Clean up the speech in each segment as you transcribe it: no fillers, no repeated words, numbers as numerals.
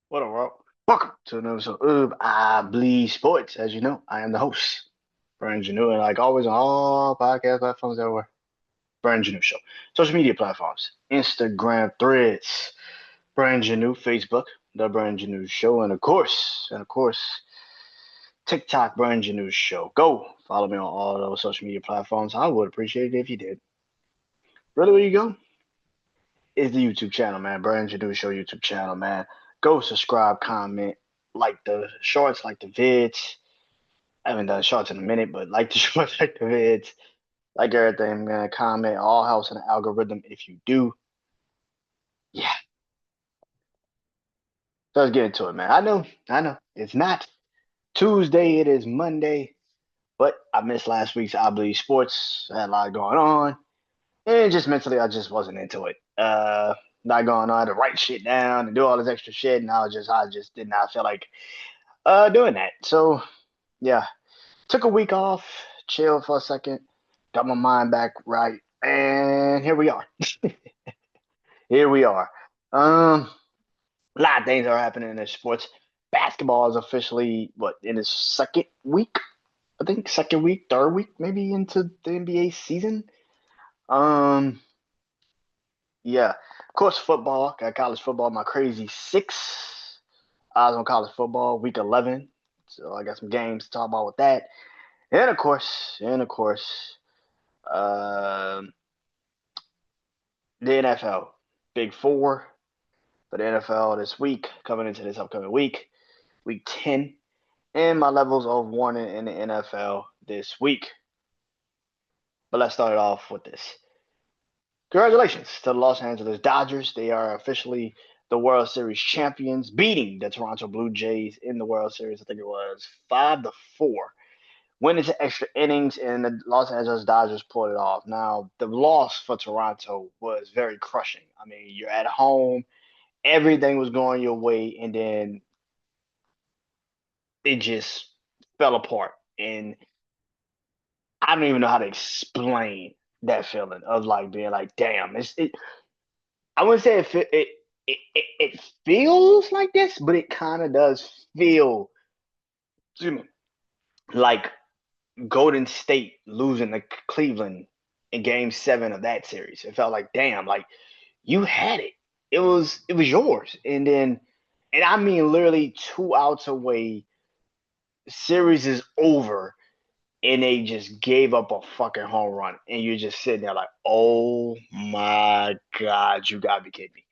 What up, world? Welcome to another episode of I Bleed Sports. As you know, I am the host, BrandonJaneau, and like always on all podcast platforms everywhere, BrandonJaneauShow. Social media platforms, Instagram, Threads, BrandonJaneau, Facebook, The BrandonJaneauShow, and of course, TikTok, BrandonJaneauShow. Go follow me on all those social media platforms. I would appreciate it if you did. Really, where you go? Is the YouTube channel, man. BrandonJaneauShow YouTube channel, man. Go subscribe, comment, like the shorts, like the vids. I haven't done shorts in a minute, but like the shorts, like the vids, like everything, man. Comment, all helps in the algorithm if you do. Yeah, so let's get into it, man. I know. It's not Tuesday, it is Monday, but I missed last week's I Believe Sports. I had a lot going on. And just mentally, I just wasn't into it. Not going on to write shit down and do all this extra shit, and I just did not feel like doing that. So yeah, took a week off, chilled for a second, got my mind back right, and here we are. Here we are. Um, a lot of things are happening in sports. Basketball is officially what in its second week, I think second week, third week, maybe into the NBA season. Um, yeah, of course, football. Got college football. My crazy six. I was on college football week 11, so I got some games to talk about with that. And of course, um, the NFL, Big Four for the NFL this week, coming into this upcoming week, week 10, and my levels of warning in the NFL this week. But let's start it off with this. Congratulations to the Los Angeles Dodgers. They are officially the World Series champions, beating the Toronto Blue Jays in the World Series. I think it was 5-4. Went into extra innings, and the Los Angeles Dodgers pulled it off. Now, the loss for Toronto was very crushing. I mean, you're at home, everything was going your way, and then it just fell apart. And I don't even know how to explain that feeling of like being like, damn, I wouldn't say it feels like this, but it kind of does feel, excuse me, like Golden State losing to Cleveland in Game 7 of that series. It felt like, damn, like you had it. It was yours, and I mean literally 2 outs away. Series is over, and they just gave up a fucking home run, and you're just sitting there like, oh my god, you gotta be kidding me.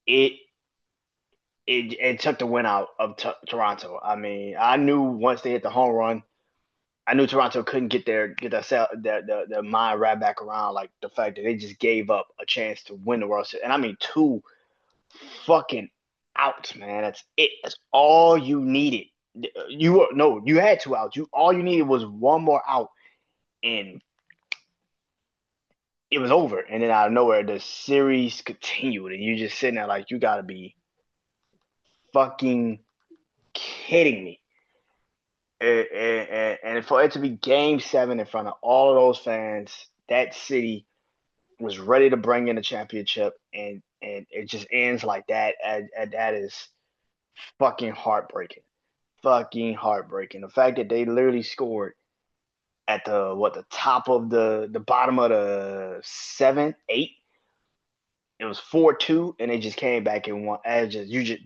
It it took the win out of Toronto. I mean, I knew once they hit the home run, I knew Toronto couldn't get their mind right back around, like the fact that they just gave up a chance to win the World Series, and I mean 2 fucking outs, man. That's it. That's all you needed. You were no, you had 2 outs. All you needed was one more out, and it was over. And then out of nowhere, the series continued, and you're just sitting there like, you gotta be fucking kidding me. And for it to be Game 7 in front of all of those fans, that city was ready to bring in a championship, and it just ends like that. And that is fucking heartbreaking. Fucking heartbreaking. The fact that they literally scored at the top of the bottom of the 7, 8. It was 4-2, and they just came back and won. As just you just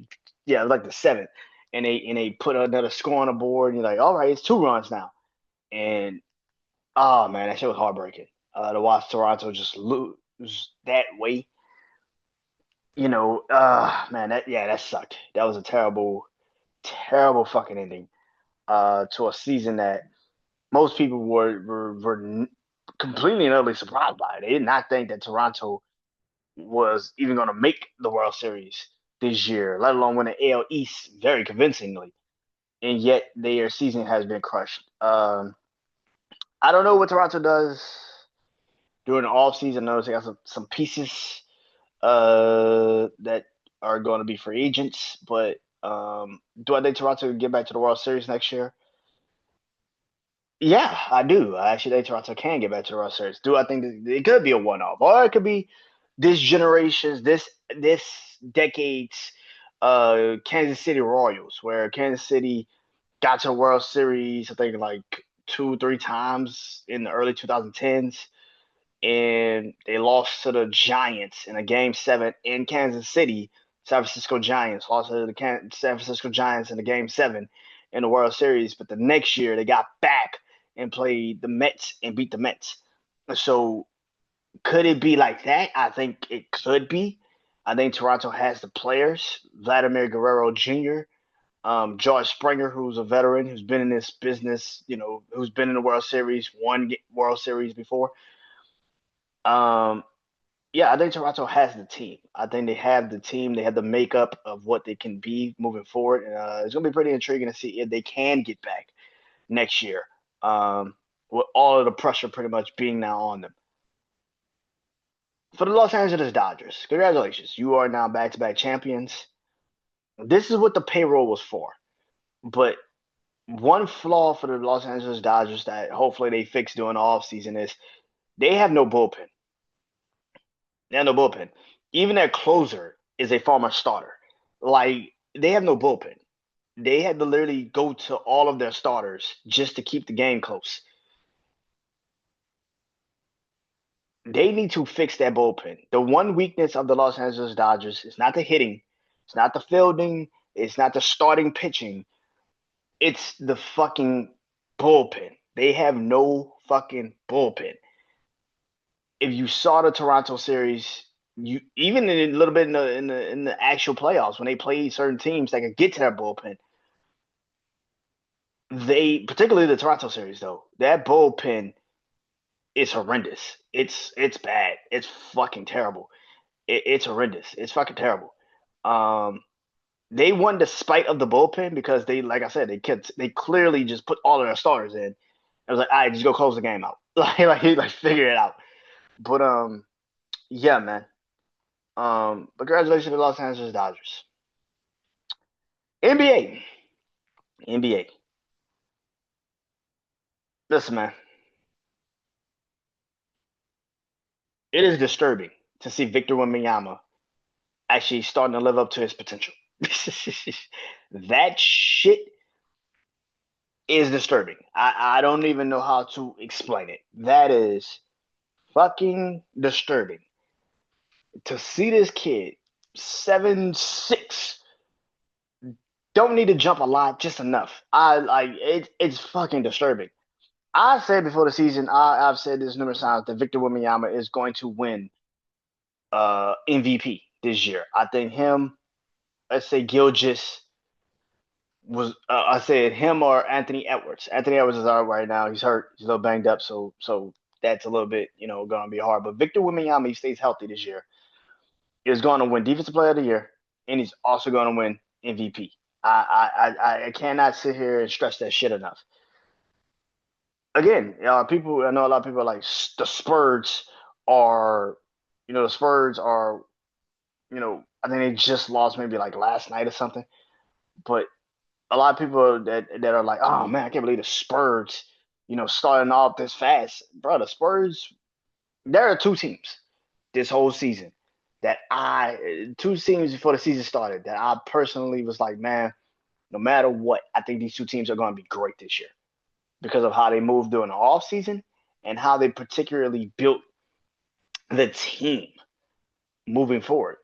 yeah, like the 7th, and they put another score on the board. And you're like, all right, it's 2 runs now, and oh man, that shit was heartbreaking. To watch Toronto just lose that way, man, that sucked. That was a terrible, terrible fucking ending to a season that most people were completely and utterly surprised by. They did not think that Toronto was even going to make the World Series this year, let alone win the AL East very convincingly. And yet their season has been crushed. I don't know what Toronto does during the offseason. I know they got some pieces that are going to be free agents, but do I think Toronto can get back to the World Series next year? Yeah, I do. I actually think Toronto can get back to the World Series. Do I think that it could be a one-off, or it could be this generation's, this decade's Kansas City Royals, where Kansas City got to the World Series, I think like 2, 3 times in the early 2010s, and they lost to the Giants in a Game 7 in Kansas City. San Francisco Giants lost to the San Francisco Giants in the Game 7 in the World Series, but the next year they got back and played the Mets and beat the Mets. So could it be like that? I think it could be. I think Toronto has the players. Vladimir Guerrero Jr., George Springer, who's a veteran, who's been in this business, who's been in the World Series, won World Series before. Um, yeah, I think Toronto has the team. I think they have the team. They have the makeup of what they can be moving forward. And it's going to be pretty intriguing to see if they can get back next year, um, with all of the pressure pretty much being now on them. For the Los Angeles Dodgers, congratulations. You are now back to back champions. This is what the payroll was for. But one flaw for the Los Angeles Dodgers that hopefully they fix during the offseason is they have no bullpen. They have no bullpen. Even their closer is a former starter. Like, they have no bullpen. They had to literally go to all of their starters just to keep the game close. They need to fix that bullpen. The one weakness of the Los Angeles Dodgers is not the hitting, it's not the fielding, it's not the starting pitching. It's the fucking bullpen. They have no fucking bullpen. If you saw the Toronto series, you even in a little bit in the actual playoffs when they played certain teams that could get to their bullpen, they particularly the Toronto series though, that bullpen is horrendous. It's bad. It's fucking terrible. It's horrendous. It's fucking terrible. Um, they won despite of the bullpen because they, like I said, they clearly just put all of their starters in. I was like, all right, just go close the game out. Like figure it out. But yeah, man. But congratulations to the Los Angeles Dodgers. NBA. NBA. Listen, man. It is disturbing to see Victor Wembanyama actually starting to live up to his potential. That shit is disturbing. I don't even know how to explain it. That is fucking disturbing. To see this kid 7'6", don't need to jump a lot, just enough. I like it. It's fucking disturbing. I said before the season, I've said this numerous times that Victor Wembanyama is going to win MVP this year. I think him, let's say Gilgis was, I said him or Anthony Edwards. Anthony Edwards is out right now. He's hurt. He's a little banged up, so that's a little bit going to be hard. But Victor Wembanyama, he stays healthy this year, is going to win Defensive Player of the Year, and he's also going to win MVP. I cannot sit here and stress that shit enough. Again, people, I know a lot of people are like the Spurs are, the Spurs are, I think they just lost maybe like last night or something. But a lot of people that are like, oh man, I can't believe the Spurs, starting off this fast, bro. The Spurs, there are two teams this whole season that two teams before the season started that I personally was like, man, no matter what, I think these two teams are going to be great this year because of how they moved during the off season and how they particularly built the team moving forward.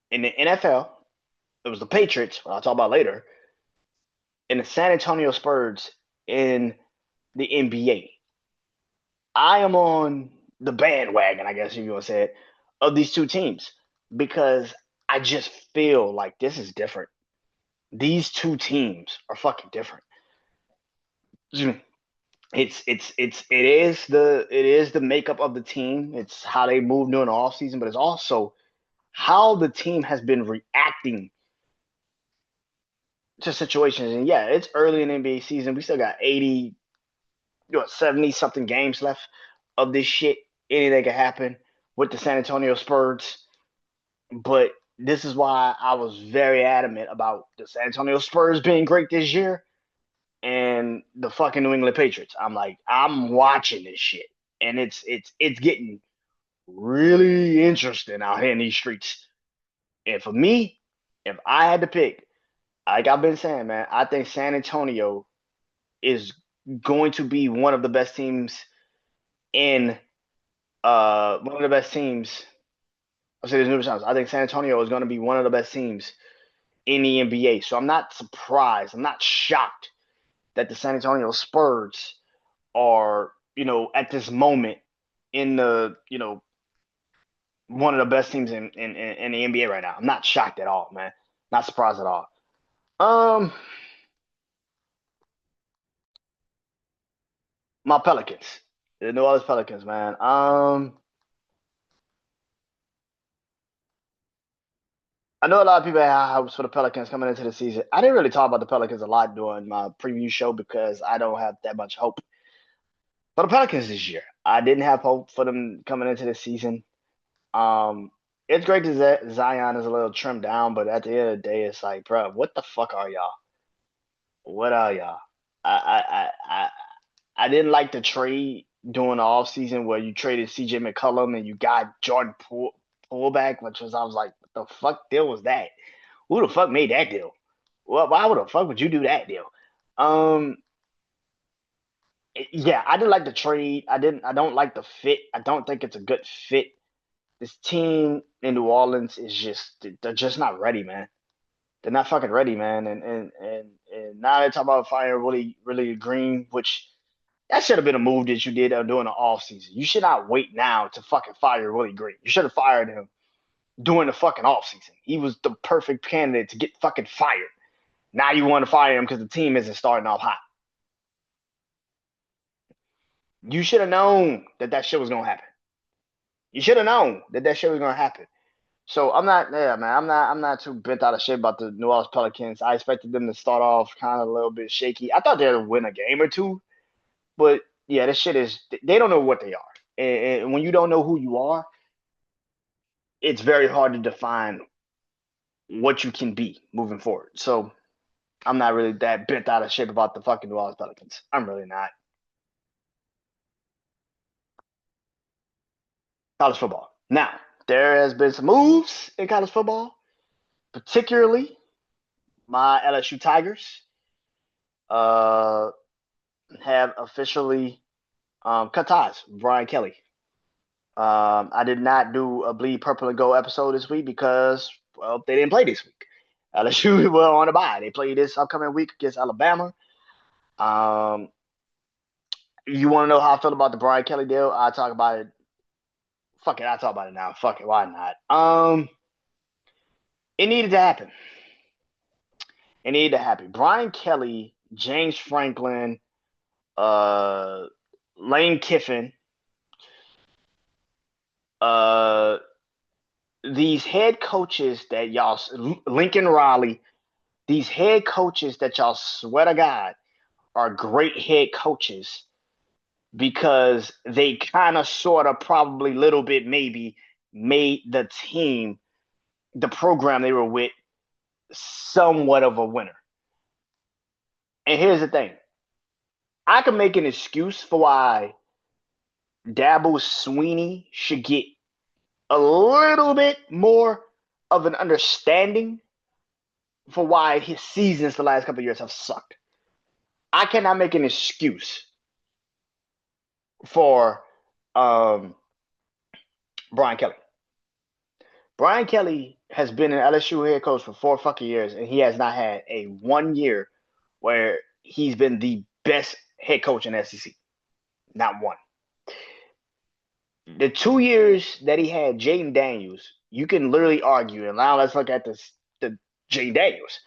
In the NFL, it was the Patriots, what I'll talk about later, and the San Antonio Spurs in the NBA. I am on the bandwagon, I guess if you want to say it, of these two teams because I just feel like this is different. These two teams are fucking different. It is the makeup of the team. It's how they move during the offseason, but it's also how the team has been reacting to situations. And yeah, it's early in the NBA season. We still got 80, 70 something games left of this shit. Anything can happen with the San Antonio Spurs. But this is why I was very adamant about the San Antonio Spurs being great this year and the fucking New England Patriots. I'm like, I'm watching this shit. And it's getting really interesting out here in these streets. And for me, If I had to pick, like I've been saying, man, I think San Antonio is going to be one of the best teams in one of the best teams. I'll say this numerous times. I think San Antonio is going to be one of the best teams in the NBA. So I'm not surprised. I'm not shocked that the San Antonio Spurs are, at this moment in the, one of the best teams in the NBA right now. I'm not shocked at all, man. Not surprised at all. Um, my Pelicans, the New Orleans Pelicans, man. I know a lot of people have high hopes for the Pelicans coming into the season. I didn't really talk about the Pelicans a lot during my preview show because I don't have that much hope for the Pelicans this year. I didn't have hope for them coming into the season. Um, it's great that Zion is a little trimmed down, but at the end of the day, it's like, bro, what the fuck are y'all? What are y'all? I didn't like the trade during the offseason where you traded CJ McCollum and you got Jordan pullback, I was like, what the fuck deal was that? Who the fuck made that deal? Well, why would the fuck would you do that deal? Um, yeah, I didn't like the trade. I don't like the fit. I don't think it's a good fit. This team in New Orleans is they're just not ready, man. They're not fucking ready, man. And now they're talking about firing really Green, which that should have been a move that you did during the off season. You should not wait now to fucking fire Willie Green. You should have fired him during the fucking off season. He was the perfect candidate to get fucking fired. Now you want to fire him because the team isn't starting off hot. You should have known that shit was gonna happen. You should have known that shit was gonna happen. So I'm not, yeah, man. I'm not too bent out of shit about the New Orleans Pelicans. I expected them to start off kind of a little bit shaky. I thought they'd win a game or two, but yeah, this shit is. They don't know what they are, and when you don't know who you are, it's very hard to define what you can be moving forward. So I'm not really that bent out of shape about the fucking New Orleans Pelicans. I'm really not. College football. Now, there has been some moves in college football, particularly my LSU Tigers uh, have officially cut ties with Brian Kelly. I did not do a Bleed Purple and Go episode this week because, well, they didn't play this week. LSU were on a bye. They play this upcoming week against Alabama. Um, you want to know how I feel about the Brian Kelly deal? I'll talk about it. Fuck it, I'll talk about it now. Fuck it, why not? It needed to happen. It needed to happen. Brian Kelly, James Franklin, uh, Lane Kiffin, uh, these head coaches that y'all, Lincoln Riley, these head coaches that y'all swear to God are great head coaches because they kind of, sort of, probably, little bit, maybe made the team, the program they were with, somewhat of a winner. And here's the thing, I can make an excuse for why Dabo Sweeney should get a little bit more of an understanding for why his seasons the last couple of years have sucked. I cannot make an excuse for um, Brian Kelly. Brian Kelly has been an LSU head coach for 4 fucking years, and he has not had a 1 year where he's been the best head coach in SEC. Not one. The 2 years that he had Jaden Daniels, you can literally argue, and now let's look at the Jaden Daniels.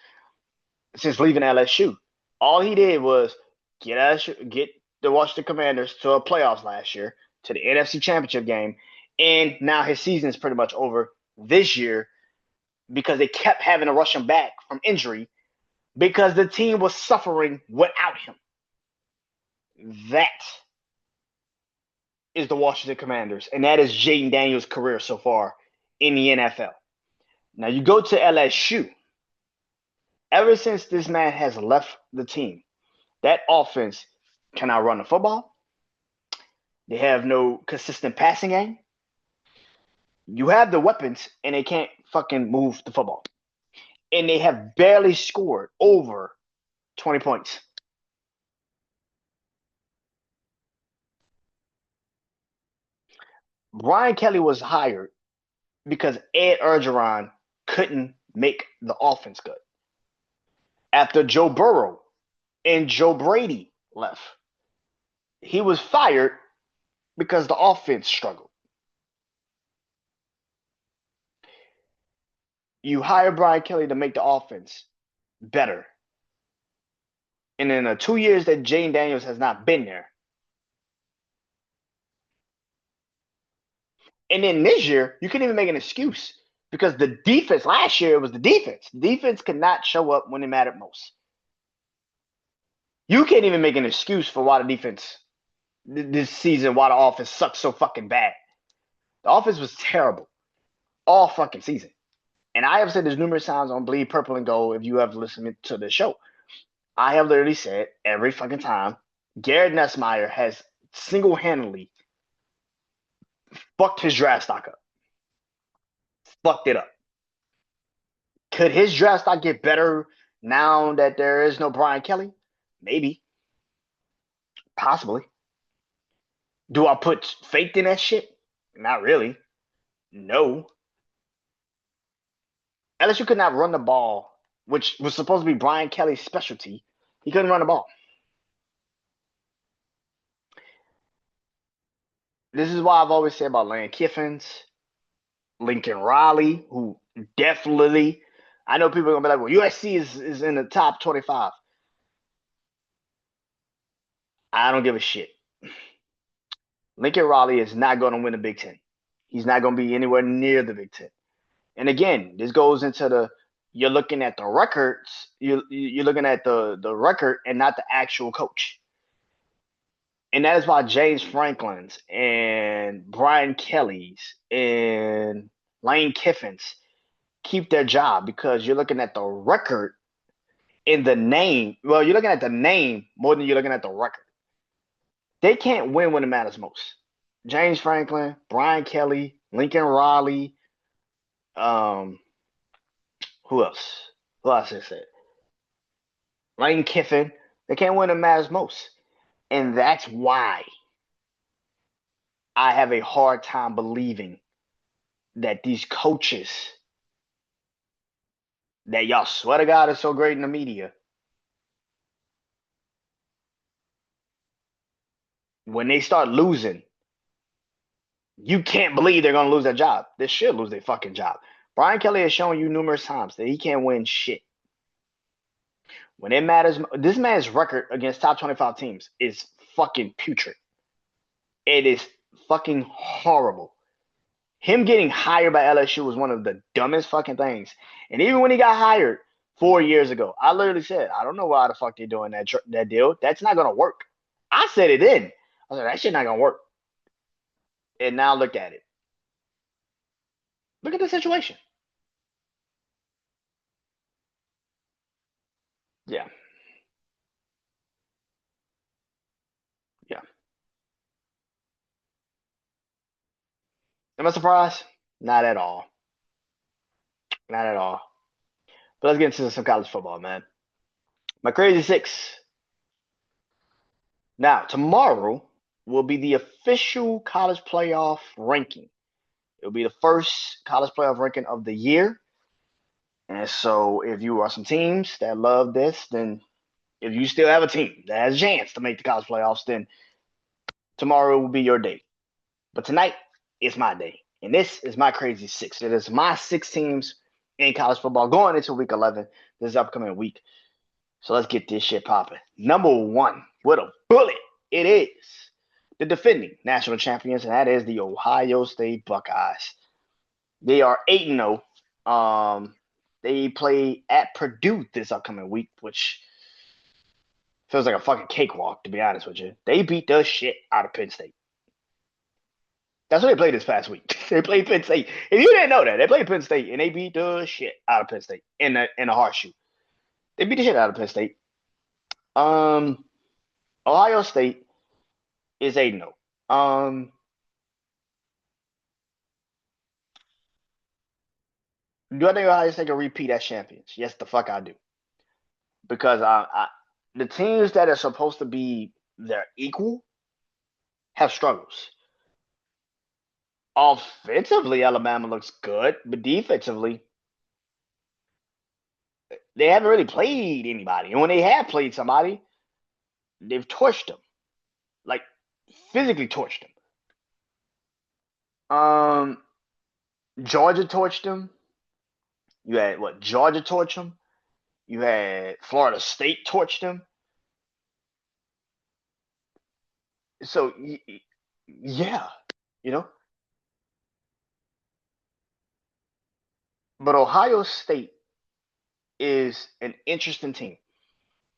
Since leaving LSU, all he did was get the Washington Commanders to a playoffs last year, to the NFC Championship game, and now his season is pretty much over this year because they kept having to rush him back from injury because the team was suffering without him. That is the Washington Commanders, and that is Jaden Daniels' career so far in the NFL. Now you go to LSU. Ever since this man has left the team, that offense cannot run the football. They have no consistent passing game. You have the weapons, and they can't fucking move the football. and they have barely scored over 20 points. Brian Kelly was hired because Ed Orgeron couldn't make the offense good. After Joe Burrow and Joe Brady left, he was fired because the offense struggled. You hire Brian Kelly to make the offense better. And in the 2 years that Jane Daniels has not been there. And then this year, you couldn't even make an excuse because the defense last year was the defense. The defense could not show up when it mattered most. You can't even make an excuse for why the defense this season, why the offense sucks so fucking bad. The offense was terrible all fucking season. And I have said this numerous times on Bleed Purple and Gold if you have listened to the show. I have literally said every fucking time Garrett Nussmeier has single-handedly fucked his draft stock up. Fucked it up. Could his draft stock get better now that there is no Brian Kelly? Maybe. Possibly. Do I put faith in that shit? Not really. No. LSU could not run the ball, which was supposed to be Brian Kelly's specialty. He couldn't run the ball. This is why I've always said about Lane Kiffins, Lincoln Riley, who definitely, I know people are going to be like, well, USC is in the top 25. I don't give a shit. Lincoln Riley is not going to win the Big Ten. He's not going to be anywhere near the Big Ten. And again, this goes into you're looking at the records. You're looking at the record and not the actual coach. And that is why James Franklin's and Brian Kelly's and Lane Kiffin's keep their job because you're looking at the record in the name. Well, you're looking at the name more than you're looking at the record. They can't win when it matters most. James Franklin, Brian Kelly, Lincoln Riley, who else? Who else I said? Lane Kiffin. They can't win when it matters most. And that's why I have a hard time believing that these coaches that y'all swear to God are so great in the media, when they start losing, you can't believe they're going to lose their job. They should lose their fucking job. Brian Kelly has shown you numerous times that he can't win shit. When it matters, this man's record against top 25 teams is fucking putrid. It is fucking horrible. Him getting hired by LSU was one of the dumbest fucking things. And even when he got hired 4 years ago, I literally said, I don't know why the fuck they're doing that deal. That's not going to work. I said it then. I said, that shit not going to work. And now look at it. Look at the situation. Yeah. Yeah. Am I surprised? Not at all. Not at all. But let's get into some college football, man. My crazy six. Now, tomorrow will be the official college playoff ranking. It'll be the first college playoff ranking of the year. And so if you are some teams that love this, then if you still have a team that has a chance to make the college playoffs, then tomorrow will be your day. But tonight is my day. And this is my crazy six. It is my 6 teams in college football going into week 11, this upcoming week. So let's get this shit popping. Number 1, with a bullet, it is the defending national champions, and that is the Ohio State Buckeyes. They are 8-0. They play at Purdue this upcoming week, which feels like a fucking cakewalk, to be honest with you. They beat the shit out of Penn State. That's what they played this past week. They played Penn State. If you didn't know that, they played Penn State, and they beat the shit out of Penn State in a horseshoe. They beat the shit out of Penn State. Ohio State is 8-0. Do I think Ohio State can repeat as champions? Yes, the fuck I do. Because the teams that are supposed to be their equal have struggles. Offensively, Alabama looks good, but defensively, they haven't really played anybody. And when they have played somebody, they've torched them, like physically torched them. Georgia torched them. You had what? Georgia torched them. You had Florida State torched them. So yeah, you know. But Ohio State is an interesting team,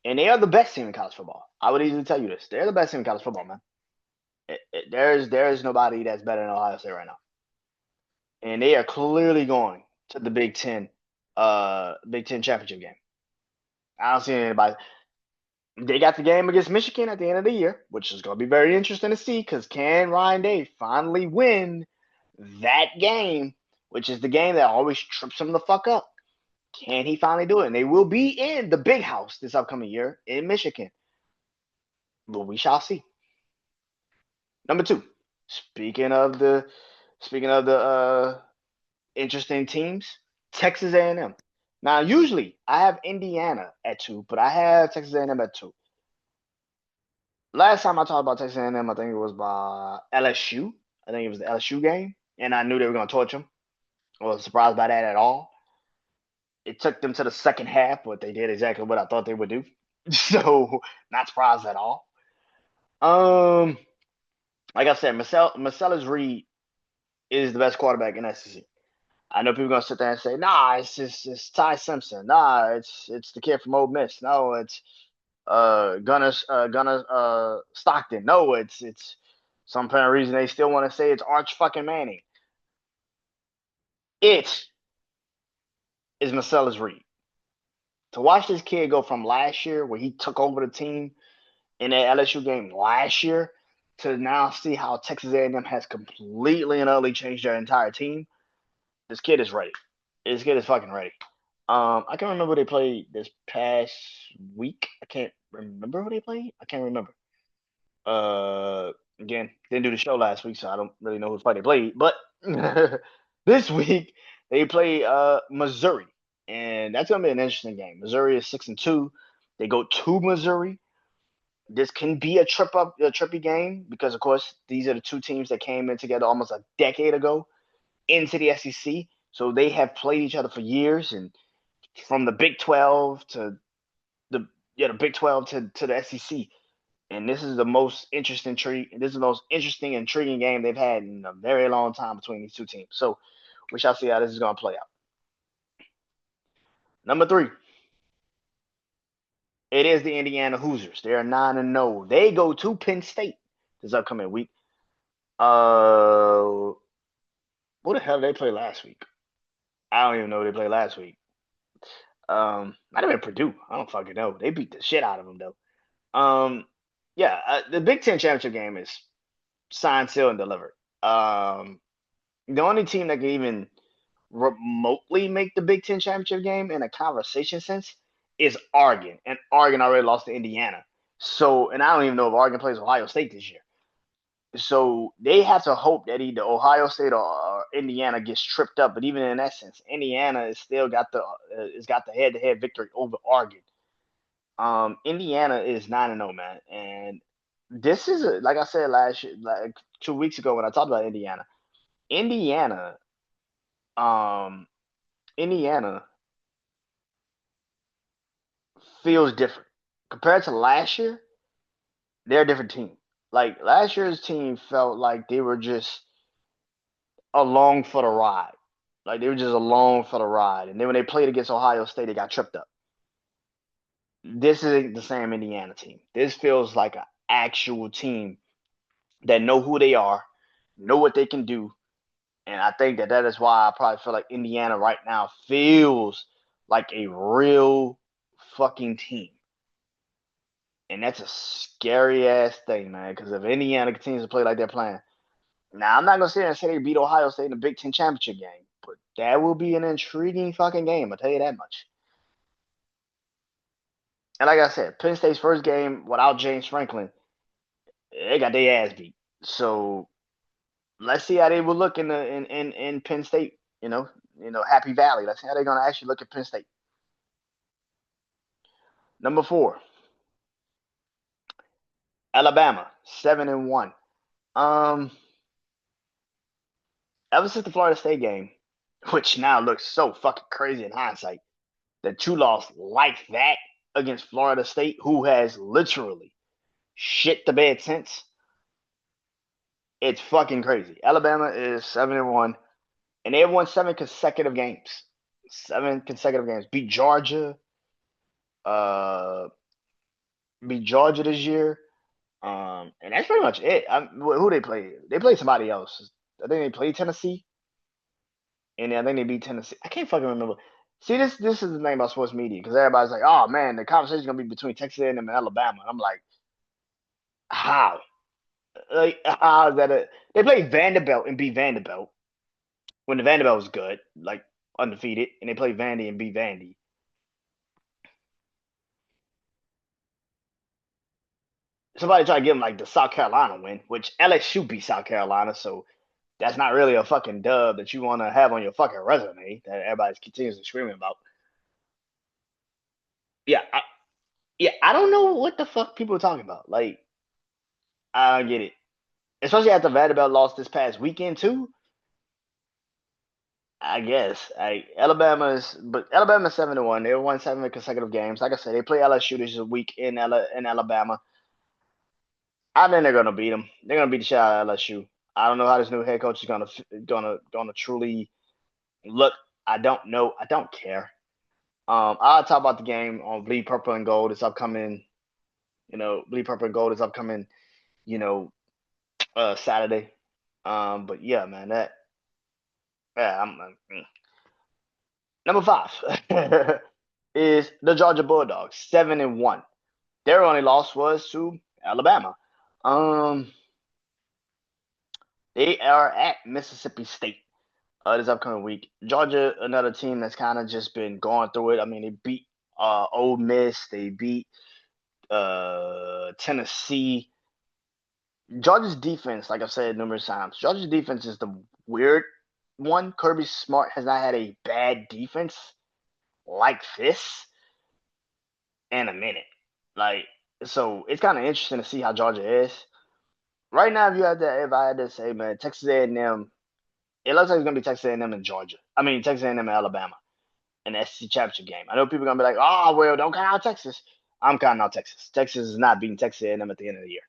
and they are the best team in college football. I would easily tell you this: they're the best team in college football, man. There is nobody that's better than Ohio State right now, and they are clearly going to the Big Ten championship game. I don't see anybody. They got the game against Michigan at the end of the year, which is going to be very interesting to see because can Ryan Day finally win that game, which is the game that always trips him the fuck up? Can he finally do it? And they will be in the big house this upcoming year in Michigan. But we shall see. Number two, speaking of the interesting teams, Texas A&M. Now, usually I have Indiana at 2, but I have Texas A&M at 2. Last time I talked about Texas A&M, I think it was by LSU. I think it was the LSU game, and I knew they were going to torch them. I wasn't surprised by that at all. It took them to the second half, but they did exactly what I thought they would do. So, not surprised at all. Um, like I said, Marcellus Reed is the best quarterback in SEC. I know people are gonna sit there and say, "Nah, it's Ty Simpson. Nah, it's the kid from Ole Miss. No, it's Gunner Stockton. No, it's some apparent reason they still want to say it's Arch fucking Manning. It is Marcellus Reed. To watch this kid go from last year where he took over the team in that LSU game last year to now see how Texas A&M has completely and utterly changed their entire team. This kid is ready. This kid is fucking ready. I can't remember who they played this past week. I can't remember who they played. I can't remember. Again, didn't do the show last week, so I don't really know who fight they played. But this week they play Missouri, and that's gonna be an interesting game. Missouri is 6-2. They go to Missouri. This can be a trippy game because, of course, these are the two teams that came in together almost a decade ago into the SEC. So they have played each other for years, and from the Big 12 to the Big 12 to the SEC. And this is the most interesting This is the most interesting, intriguing game they've had in a very long time between these two teams. So we shall see how this is going to play out. Number 3, it is the Indiana Hoosiers. They are 9-0. They go to Penn State this upcoming week. What the hell did they play last week? I don't even know who they played last week. Might have been Purdue. I don't fucking know. They beat the shit out of them though. Yeah, the Big Ten championship game is signed, sealed, and delivered. The only team that can even remotely make the Big Ten championship game in a conversation sense is Oregon, and Oregon already lost to Indiana. So, and I don't even know if Oregon plays Ohio State this year. So they have to hope that either Ohio State or Indiana gets tripped up. But even in that sense, Indiana is still got the head-to-head victory over Oregon. Indiana is 9-0, man, and this is like I said last year, like 2 weeks ago when I talked about Indiana. Indiana, um, Indiana feels different compared to last year. They're a different team. Like last year's team felt like they were just along for the ride. Like they were just along for the ride. And then when they played against Ohio State, they got tripped up. This isn't the same Indiana team. This feels like an actual team that know who they are, know what they can do. And I think that is why I probably feel like Indiana right now feels like a real fucking team. And that's a scary ass thing, man. Because if Indiana continues to play like they're playing, now I'm not gonna sit there and say they beat Ohio State in the Big Ten championship game, but That will be an intriguing fucking game. I'll tell you that much. And like I said, Penn State's first game without James Franklin, they got their ass beat. So let's see how they will look in Penn State. Happy Valley. Let's see how they're gonna actually look at Penn State. Number 4, Alabama, 7-1. Um, Ever since the Florida State game, which now looks so fucking crazy in hindsight, that you lost like that against Florida State, who has literally shit the bed since. It's fucking crazy. Alabama is 7-1, and they have won 7 consecutive games. 7 consecutive games. Uh, beat Georgia this year. And that's pretty much it. Who they play? They played somebody else. I think they played Tennessee, and I think they beat Tennessee. I can't fucking remember. See, this is the thing about sports media, because everybody's like, "Oh man, the conversation is gonna be between Texas A&M and Alabama." And I'm like, how? Like, how is that? They played Vanderbilt and beat Vanderbilt when the Vanderbilt was good, like undefeated, and they played Vandy and beat Vandy. Somebody tried to give them like the South Carolina win, which LSU beat South Carolina, so that's not really a fucking dub that you want to have on your fucking resume that everybody's continuously screaming about. Yeah, I don't know what the fuck people are talking about. Like, I don't get it. Especially after Vanderbilt lost this past weekend too. I guess Alabama's 7-1. They won 7 consecutive games. Like I said, they play LSU this week in Alabama. I think they're gonna beat them. They're gonna beat the shit out of LSU. I don't know how this new head coach is gonna truly look. I don't know. I don't care. I'll talk about the game on Bleed Purple and Gold. It's upcoming. Bleed Purple and Gold is upcoming. You know, Saturday. But yeah, man, I'm number 5 is the Georgia Bulldogs, 7-1. Their only loss was to Alabama. Um, they are at Mississippi State this upcoming week. Georgia, another team that's kind of just been going through it. I mean, they beat Ole Miss, they beat Tennessee. Georgia's defense, like I've said numerous times, Georgia's defense is the weird one. Kirby Smart has not had a bad defense like this in a minute. Like, so it's kind of interesting to see how Georgia is right now. If I had to say, man, Texas A&M, it looks like it's gonna be Texas A&M and Georgia. I mean, Texas A&M and Alabama in the SEC championship game. I know people are gonna be like, "Oh, well, don't count out Texas." I'm counting out Texas. Texas is not beating Texas A&M at the end of the year.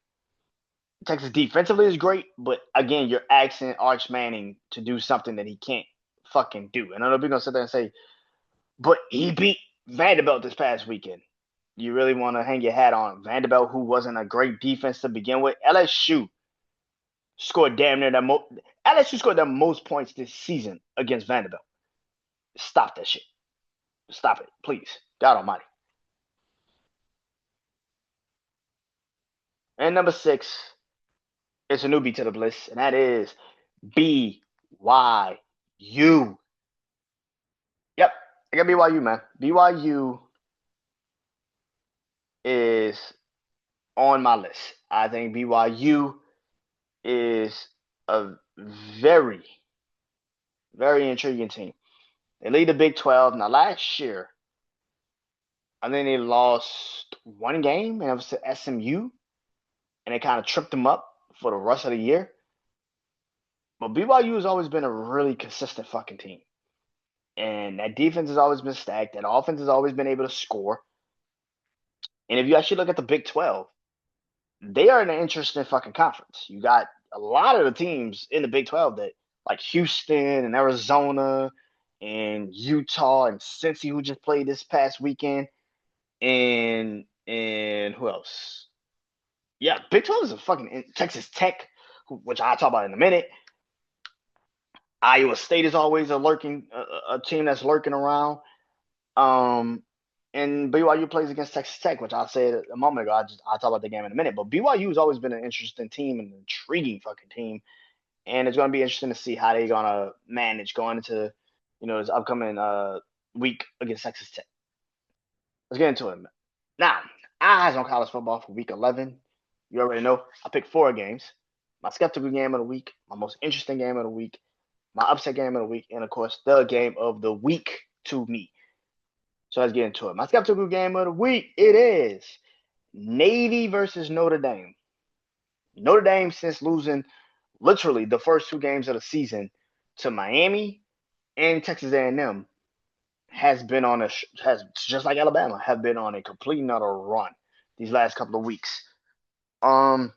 Texas defensively is great, but again, you're asking Arch Manning to do something that he can't fucking do. And I know people gonna sit there and say, "But he beat Vanderbilt this past weekend." You really want to hang your hat on Vanderbilt, who wasn't a great defense to begin with. Scored damn near LSU scored the most points this season against Vanderbilt. Stop that shit. Stop it, please. God Almighty. And number 6 is a newbie to the bliss, and that is BYU. Yep, I got BYU, man. BYU is on my list. I think BYU is a very, very intriguing team. They lead the Big 12. Now, last year, I think they lost one game, and it was to SMU, and it kind of tripped them up for the rest of the year. But BYU has always been a really consistent fucking team. And that defense has always been stacked. That offense has always been able to score. And if you actually look at the Big 12, they are in an interesting fucking conference. You got a lot of the teams in the Big 12 that, like Houston and Arizona and Utah and Cincy, who just played this past weekend, and who else? Yeah, Big 12 is a fucking Texas Tech, which I'll talk about in a minute. Iowa State is always a team that's lurking around. And BYU plays against Texas Tech, which I said a moment ago. I'll talk about the game in a minute. But BYU has always been an interesting team, an intriguing fucking team. And it's going to be interesting to see how they're going to manage going into this upcoming week against Texas Tech. Let's get into it. Now, eyes on college football for week 11. You already know I picked 4 games. My skeptical game of the week, my most interesting game of the week, my upset game of the week, and of course, the game of the week to me. So let's get into it. My skeptical game of the week, it is Navy versus Notre Dame. Notre Dame, since losing literally the first 2 games of the season to Miami and Texas A&M, has been on has just like Alabama have been on a complete and utter run these last couple of weeks. Um,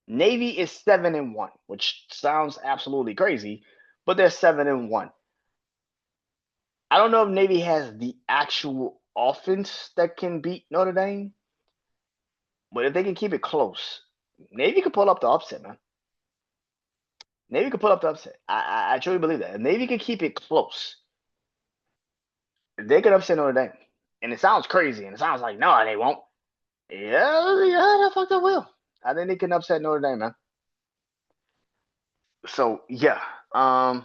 Navy is 7-1, which sounds absolutely crazy, but they're 7-1. I don't know if Navy has the actual offense that can beat Notre Dame, but if they can keep it close, Navy could pull up the upset, man. Navy could pull up the upset. I truly believe that. If Navy can keep it close, they could upset Notre Dame. And it sounds crazy, and it sounds like, no, they won't. Yeah, the fuck they will. I think they can upset Notre Dame, man. So yeah, so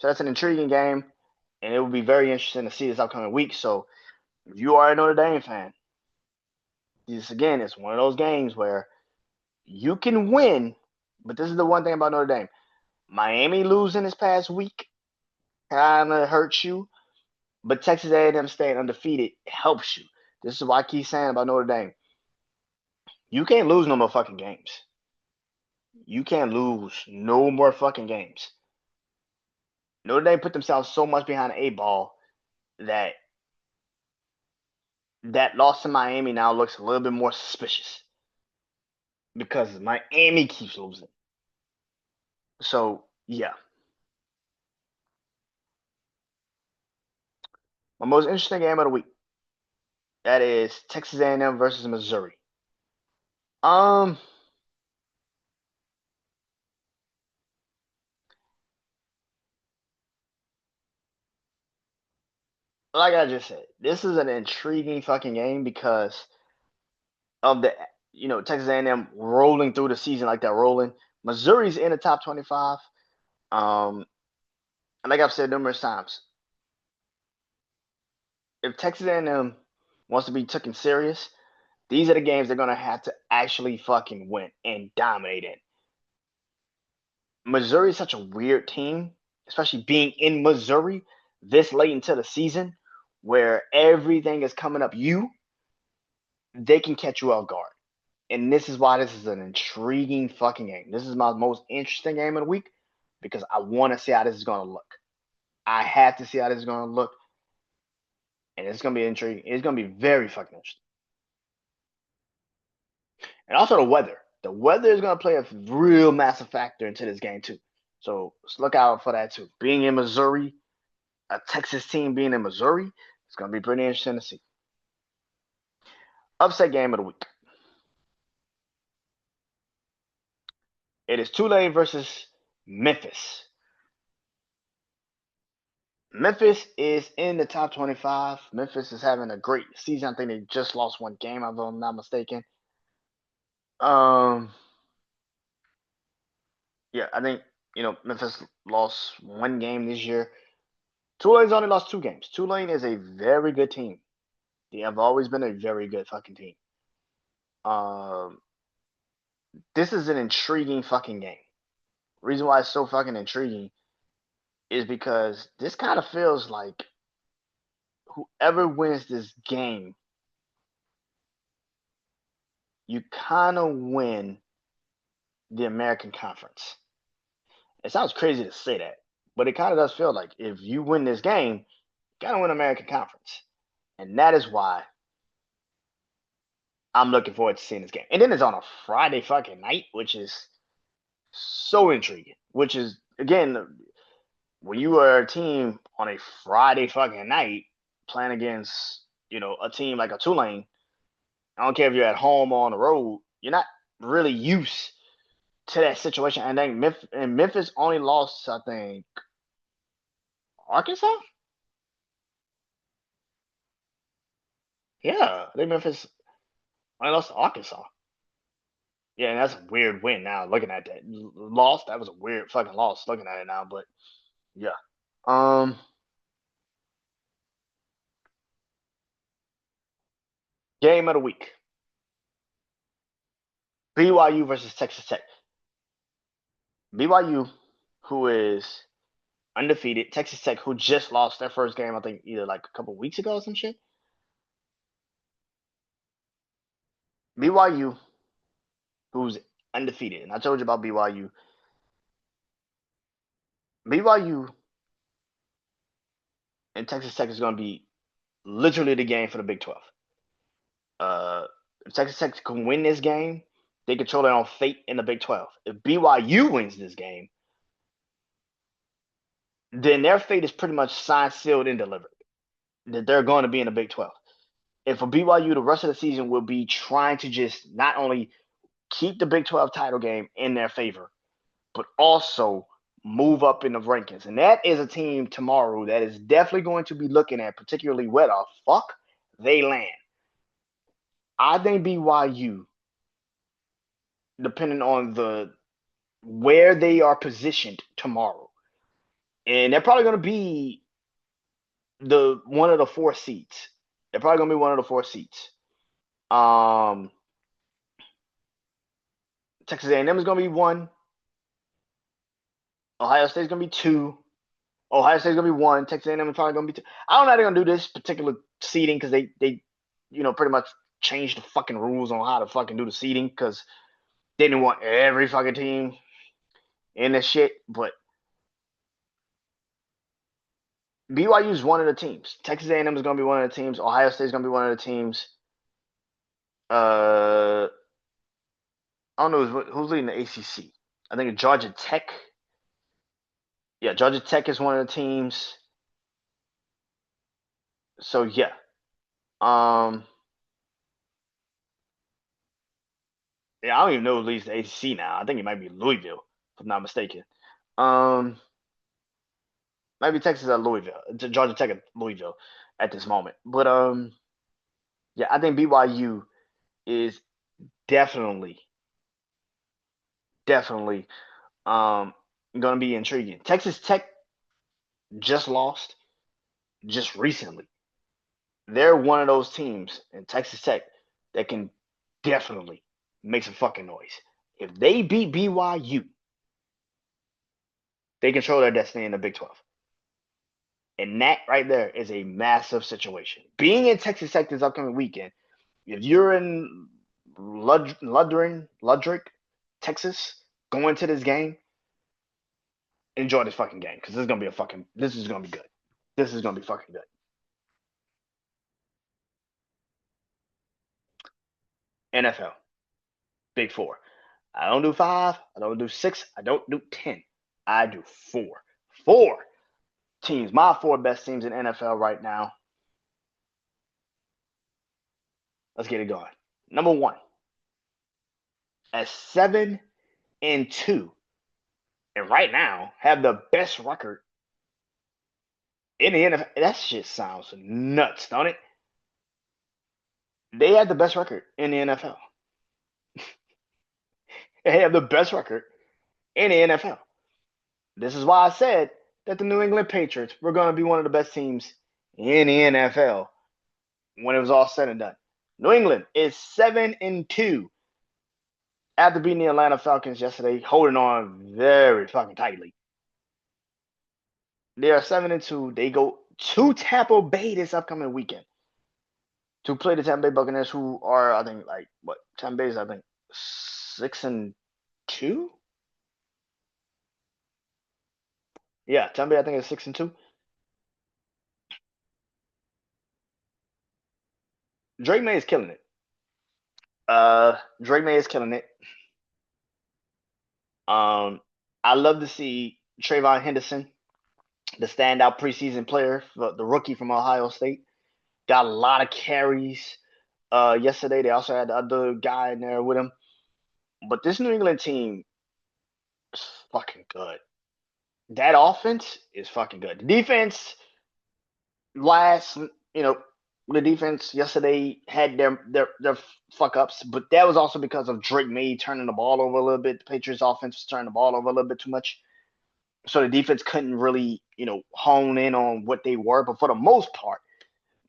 that's an intriguing game, and it will be very interesting to see this upcoming week. So if you are a Notre Dame fan, this again is one of those games where you can win, but this is the one thing about Notre Dame: Miami losing this past week kind of hurts you, but Texas A&M staying undefeated helps you. This is why I keep saying about Notre Dame: you can't lose no more fucking games. You can't lose no more fucking games. Notre Dame put themselves so much behind the 8 ball that that loss to Miami now looks a little bit more suspicious because Miami keeps losing. So yeah, my most interesting game of the week, that is Texas A&M versus Missouri. Um, like I just said, this is an intriguing fucking game because of the Texas A&M rolling through the season like they're rolling. Missouri's in the top 25. And like I've said numerous times, if Texas A&M wants to be taken serious, these are the games they're gonna have to actually fucking win and dominate in. Missouri is such a weird team, especially being in Missouri this late into the season, where everything is coming up you. They can catch you off guard, and this is why this is an intriguing fucking game. This is my most interesting game of the week because I want to see how this is gonna look. I have to see how this is gonna look, and it's gonna be intriguing. It's gonna be very fucking interesting. And also the weather. The weather is going to play a real massive factor into this game too. So let's look out for that too. Being in Missouri, a Texas team being in Missouri, it's going to be pretty interesting to see. Upset game of the week. It is Tulane versus Memphis. Memphis is in the top 25. Memphis is having a great season. I think they just lost 1 game, if I'm not mistaken. Um, yeah, I think Memphis lost 1 game this year. Tulane's only lost 2 games. Tulane is a very good team. They have always been a very good fucking team. Um, this is an intriguing fucking game. Reason why it's so fucking intriguing is because this kind of feels like whoever wins this game, you kind of win the American Conference. It sounds crazy to say that, but it kind of does feel like if you win this game, you kind of win American Conference. And that is why I'm looking forward to seeing this game. And then it's on a Friday fucking night, which is so intriguing. Which is, again, when you are a team on a Friday fucking night playing against, a team like a Tulane, I don't care if you're at home or on the road, you're not really used to that situation. And then Memphis only lost, I think, Arkansas? Yeah, I think Memphis only lost to Arkansas. Yeah, and that's a weird win now looking at that. Lost, that was a weird fucking loss looking at it now, but Yeah. Um, Game of the week: BYU versus Texas Tech. BYU, who is undefeated. Texas Tech, who just lost their first game, I think either like a couple weeks ago or some shit. BYU, who's undefeated, and I told you about BYU. BYU and Texas Tech is going to be literally the game for the Big 12. If Texas Tech can win this game, they control their own fate in the Big 12. If BYU wins this game, then their fate is pretty much signed, sealed, and delivered. That they're going to be in the Big 12. And for BYU, the rest of the season will be trying to just not only keep the Big 12 title game in their favor, but also move up in the rankings. And that is a team tomorrow that is definitely going to be looking at, particularly where the fuck they land. I think BYU, depending on the where they are positioned tomorrow, and they're probably going to be the one of the four seats. They're probably going to be one of the four seats. Um, Texas A&M is going to be one. Ohio State's going to be two. Ohio State's going to be one. Texas A&M is probably going to be two. I don't know how they're going to do this particular seeding because they pretty much changed the fucking rules on how to fucking do the seeding because they didn't want every fucking team in this shit. But BYU is one of the teams. Texas A&M is going to be one of the teams. Ohio State is going to be one of the teams. I don't know who's leading the ACC. I think Georgia Tech. Yeah, Georgia Tech is one of the teams. So yeah, um, yeah, I don't even know who leads the ACC now. I think it might be Louisville, if I'm not mistaken. Um, Maybe Texas or Louisville, Georgia Tech or Louisville at this moment. But yeah, I think BYU is definitely, definitely going to be intriguing. Texas Tech just lost just recently. They're one of those teams in Texas Tech that can definitely make some fucking noise. If they beat BYU, they control their destiny in the Big 12. And that right there is a massive situation. Being in Texas Tech this upcoming weekend, if you're in Ludrick, Texas, going to this game, enjoy this fucking game because this is gonna be good. This is gonna be fucking good. NFL, Big Four. I don't do five. I don't do six. I don't do 10. I do four. Four teams. My four best teams in NFL right now. Let's get it going. Number one, at 7-2, and right now have the best record in the NFL. That shit sounds nuts, don't it? They have the best record in the NFL. They have the best record in the NFL. This is why I said that the New England Patriots were going to be one of the best teams in the NFL when it was all said and done. New England is 7-2 after beating the Atlanta Falcons yesterday, holding on very fucking tightly. They are 7-2. They go to Tampa Bay this upcoming weekend to play the Tampa Bay Buccaneers, who are, I think, like what? Tampa Bay is, I think, 6-2. Yeah, Tampa Bay, I think, is 6-2. Drake May is killing it. Drake May is killing it. Um, I love to see Trayvon Henderson, the standout preseason player, the rookie from Ohio State, got a lot of carries. Yesterday they also had the other guy in there with him. But this New England team is fucking good. That offense is fucking good. The defense last, the defense yesterday had their fuck ups, but that was also because of Drake May turning the ball over a little bit. The Patriots offense was turning the ball over a little bit too much. So the defense couldn't really hone in on what they were. But for the most part,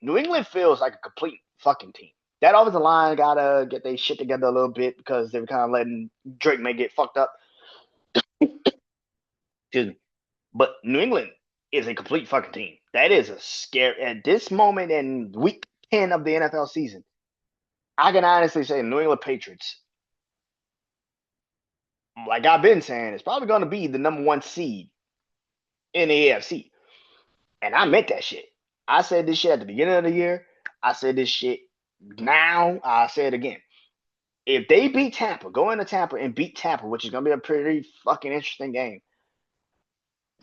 New England feels like a complete fucking team. That offensive line gotta get their shit together a little bit because they were kind of letting Drake may get fucked up. Excuse me. But New England is a complete fucking team. That is a scare at this moment in week 10 of the NFL season. I can honestly say New England Patriots, like I've been saying, is probably going to be the number one seed in the AFC. And I meant that shit. I said this shit at the beginning of the year. I said this shit now. I say it again. If they beat Tampa, go into Tampa and beat Tampa, which is going to be a pretty fucking interesting game.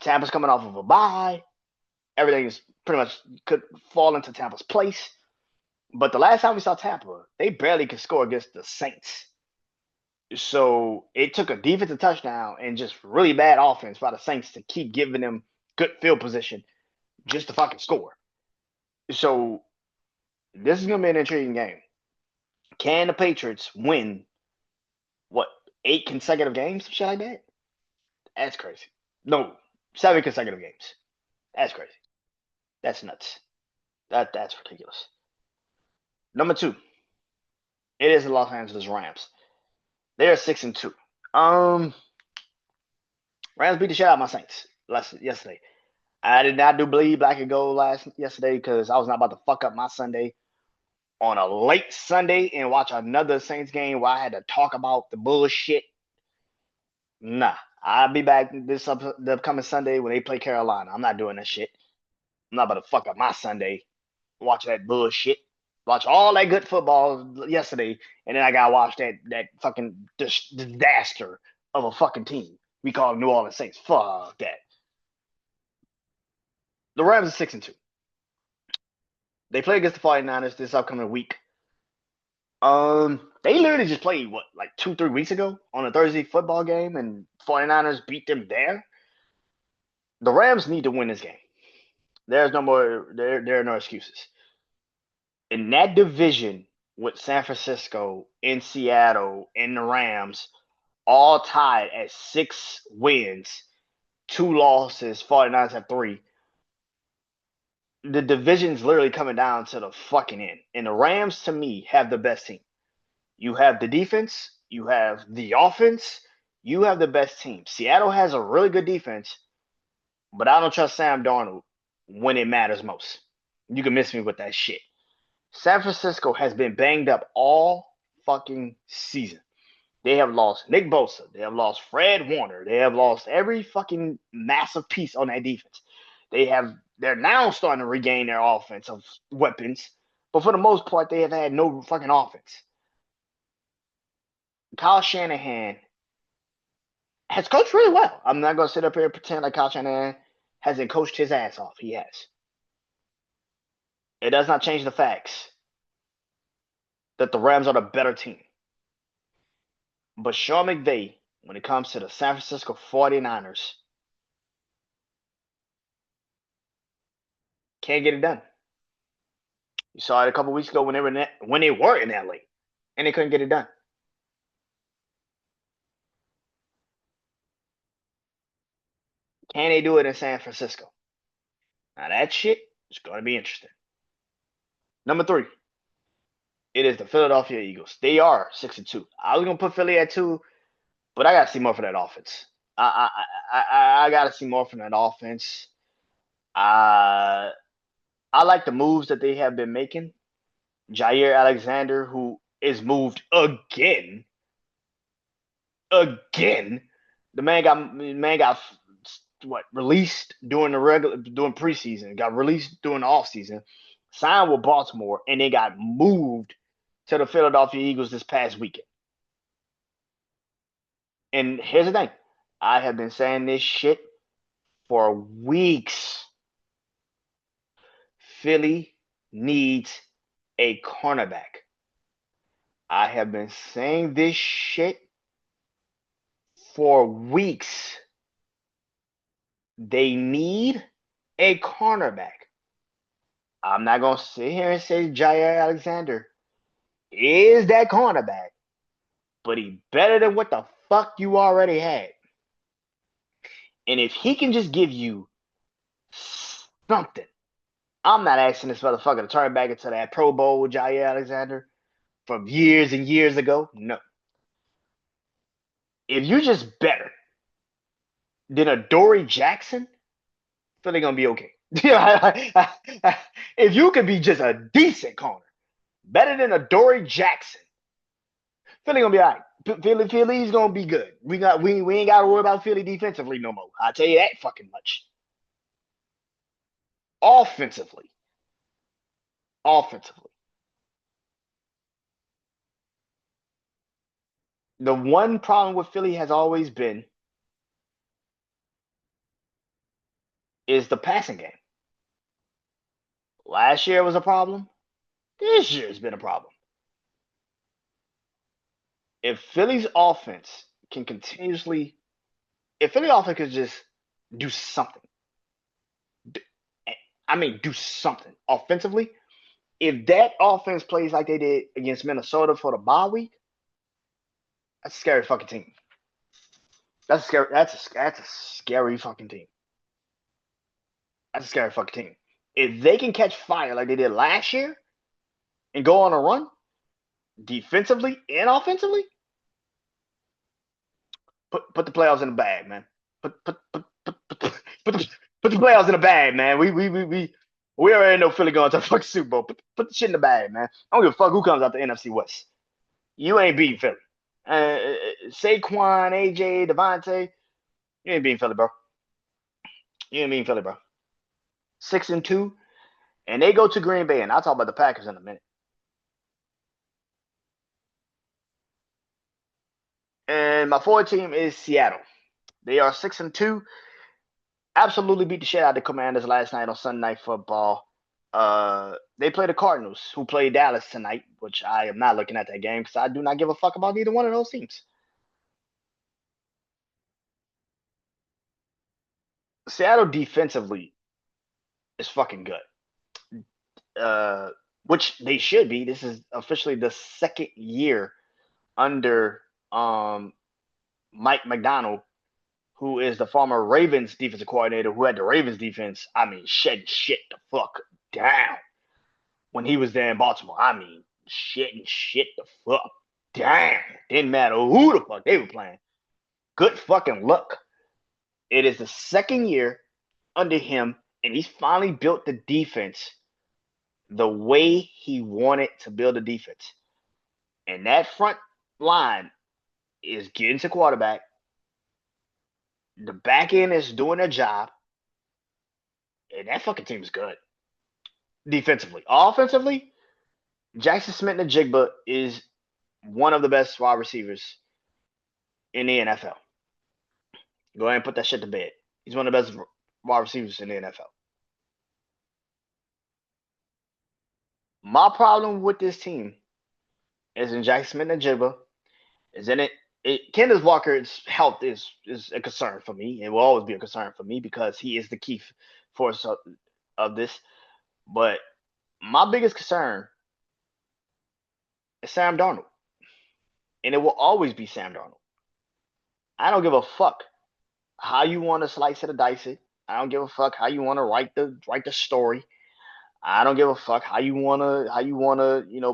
Tampa's coming off of a bye. Everything is pretty much could fall into Tampa's place. But the last time we saw Tampa, they barely could score against the Saints. So it took a defensive touchdown and just really bad offense by the Saints to keep giving them good field position just to fucking score. So this is going to be an intriguing game. Can the Patriots win, 8 consecutive games? Shit like that? That's crazy. No, 7 consecutive games. That's crazy. That's nuts. That's ridiculous. Number 2, it is the Los Angeles Rams. They're 6-2. Rams beat the shit out of my Saints yesterday. I did not do bleed black and gold yesterday because I was not about to fuck up my Sunday on a late Sunday and watch another Saints game where I had to talk about the bullshit. Nah, I'll be back the upcoming Sunday when they play Carolina. I'm not doing that shit. I'm not about to fuck up my Sunday. Watch that bullshit. Watch all that good football yesterday, and then I gotta watch that fucking disaster of a fucking team we call New Orleans Saints. Fuck that. The Rams are 6-2. They play against the 49ers this upcoming week. They literally just played, 2-3 weeks ago on a Thursday football game, and 49ers beat them there. The Rams need to win this game. There are no excuses. In that division with San Francisco and Seattle and the Rams all tied at 6 wins, 2 losses, 49ers have 3. The division's literally coming down to the fucking end. And the Rams, to me, have the best team. You have the defense. You have the offense. You have the best team. Seattle has a really good defense, but I don't trust Sam Darnold when it matters most. You can miss me with that shit. San Francisco has been banged up all fucking season. They have lost Nick Bosa. They have lost Fred Warner. They have lost every fucking massive piece on that defense. They're now starting to regain their offensive weapons, but for the most part, they have had no fucking offense. Kyle Shanahan has coached really well. I'm not going to sit up here and pretend like Kyle Shanahan hasn't coached his ass off. He has. It does not change the facts that the Rams are the better team. But Sean McVay, when it comes to the San Francisco 49ers, can't get it done. You saw it a couple weeks ago when they were in LA, and they couldn't get it done. Can they do it in San Francisco? Now that shit is going to be interesting. Number 3, it is the Philadelphia Eagles. They are 6-2. I was going to put Philly at 2, but I got to see more for that offense. I got to see more from that offense. I like the moves that they have been making. Jair Alexander, who is moved again. The man got released during preseason, got released during the offseason, signed with Baltimore, and they got moved to the Philadelphia Eagles this past weekend. And here's the thing. I have been saying this shit for weeks. Philly needs a cornerback. I have been saying this shit for weeks. They need a cornerback. I'm not going to sit here and say Jair Alexander is that cornerback, but he better than what the fuck you already had. And if he can just give you something. I'm not asking this motherfucker to turn back into that Pro Bowl Jair Alexander from years and years ago. No. If you're just better than a Dory Jackson, Philly gonna be okay. If you could be just a decent corner, better than a Dory Jackson, Philly gonna be all right. Philly's gonna be good. We ain't gotta worry about Philly defensively no more. I'll tell you that fucking much. Offensively, offensively, the one problem with Philly has always been is the passing game. Last year was a problem. This year's been a problem. If Philly's offense can continuously, if Philly offense could just do something, I mean, do something offensively. If that offense plays like they did against Minnesota for the bye week, that's a scary fucking team. That's a scary. That's a scary fucking team. That's a scary fucking team. If they can catch fire like they did last year and go on a run defensively and offensively, put the playoffs in the bag, man. Put the playoffs in the bag, man. We already know Philly going to the fucking Super Bowl. Put the shit in the bag, man. I don't give a fuck who comes out the NFC West. You ain't beating Philly. Saquon, AJ, Devontae, you ain't beating Philly, bro. You ain't beating Philly, bro. 6-2, and they go to Green Bay, and I'll talk about the Packers in a minute. And my fourth team is Seattle. They are 6-2. Absolutely beat the shit out of the Commanders last night on Sunday Night Football. They play the Cardinals, who play Dallas tonight, which I am not looking at that game because I do not give a fuck about either one of those teams. Seattle defensively is fucking good, which they should be. This is officially the second year under Mike McDonald, who is the former Ravens defensive coordinator, who had the Ravens defense, I mean, shedding shit the fuck down when he was there in Baltimore. I mean, shedding shit the fuck down. Didn't matter who the fuck they were playing. Good fucking luck. It is the second year under him, and he's finally built the defense the way he wanted to build a defense. And that front line is getting to quarterback. The back end is doing their job. And that fucking team is good. Defensively. Offensively, Jackson Smith-Njigba is one of the best wide receivers in the NFL. Go ahead and put that shit to bed. He's one of the best wide receivers in the NFL. My problem with this team is in Jackson Smith-Njigba, is in it. Kenneth Walker's health is a concern for me. It will always be a concern for me because he is the key force of this. But my biggest concern is Sam Darnold. And it will always be Sam Darnold. I don't give a fuck how you want to slice it or dice it. I don't give a fuck how you want to write the story. I don't give a fuck how you wanna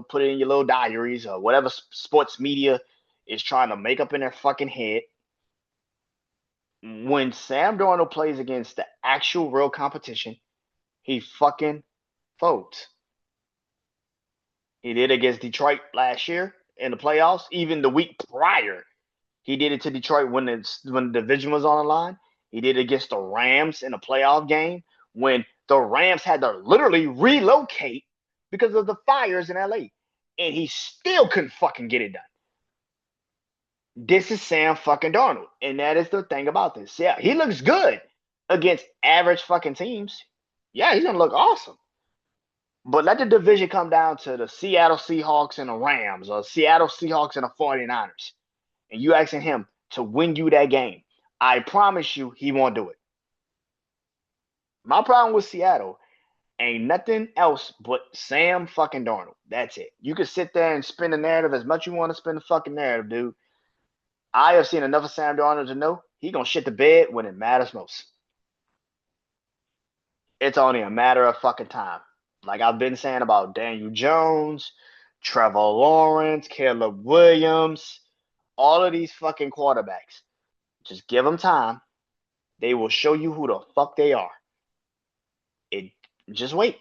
put it in your little diaries or whatever sports media is trying to make up in their fucking head. When Sam Darnold plays against the actual real competition, he fucking folds. He did against Detroit last year in the playoffs. Even the week prior, he did it to Detroit when the division was on the line. He did it against the Rams in a playoff game when the Rams had to literally relocate because of the fires in LA. And he still couldn't fucking get it done. This is Sam fucking Darnold. And that is the thing about this. Yeah, he looks good against average fucking teams. Yeah, he's going to look awesome. But let the division come down to the Seattle Seahawks and the Rams or Seattle Seahawks and the 49ers. And you asking him to win you that game. I promise you he won't do it. My problem with Seattle ain't nothing else but Sam fucking Darnold. That's it. You can sit there and spin the narrative as much as you want to spin the fucking narrative, dude. I have seen enough of Sam Darnold to know he gonna shit the bed when it matters most. It's only a matter of fucking time. Like I've been saying about Daniel Jones, Trevor Lawrence, Caleb Williams, all of these fucking quarterbacks. Just give them time. They will show you who the fuck they are. It just wait.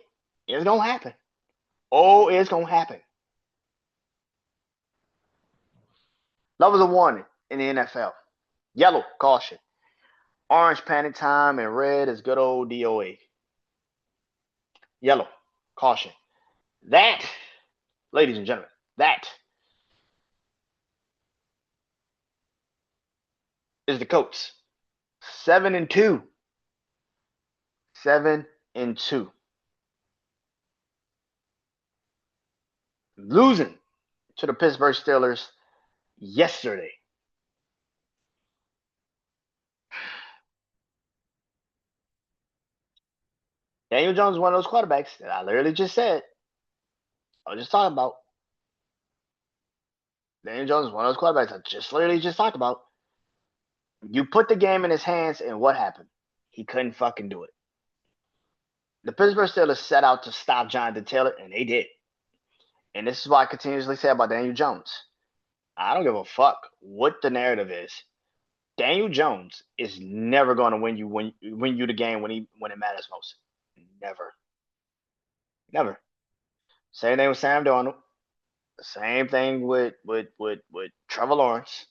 It's gonna happen. Oh, it's gonna happen. Love is a warning in the NFL. Yellow, caution. Orange, panic time, and red is good old DOA. Yellow, caution. That, ladies and gentlemen, that is the Colts. 7-2. 7-2. Losing to the Pittsburgh Steelers yesterday. Daniel Jones is one of those quarterbacks that I literally just said. I was just talking about. Daniel Jones is one of those quarterbacks I just literally just talked about. You put the game in his hands, and what happened? He couldn't fucking do it. The Pittsburgh Steelers set out to stop Jonathan Taylor, and they did. And this is why I continuously say about Daniel Jones. I don't give a fuck what the narrative is. Daniel Jones is never going to win you the game when it matters most. Never. Never. Same thing with Sam Darnold. Same thing with Trevor Lawrence.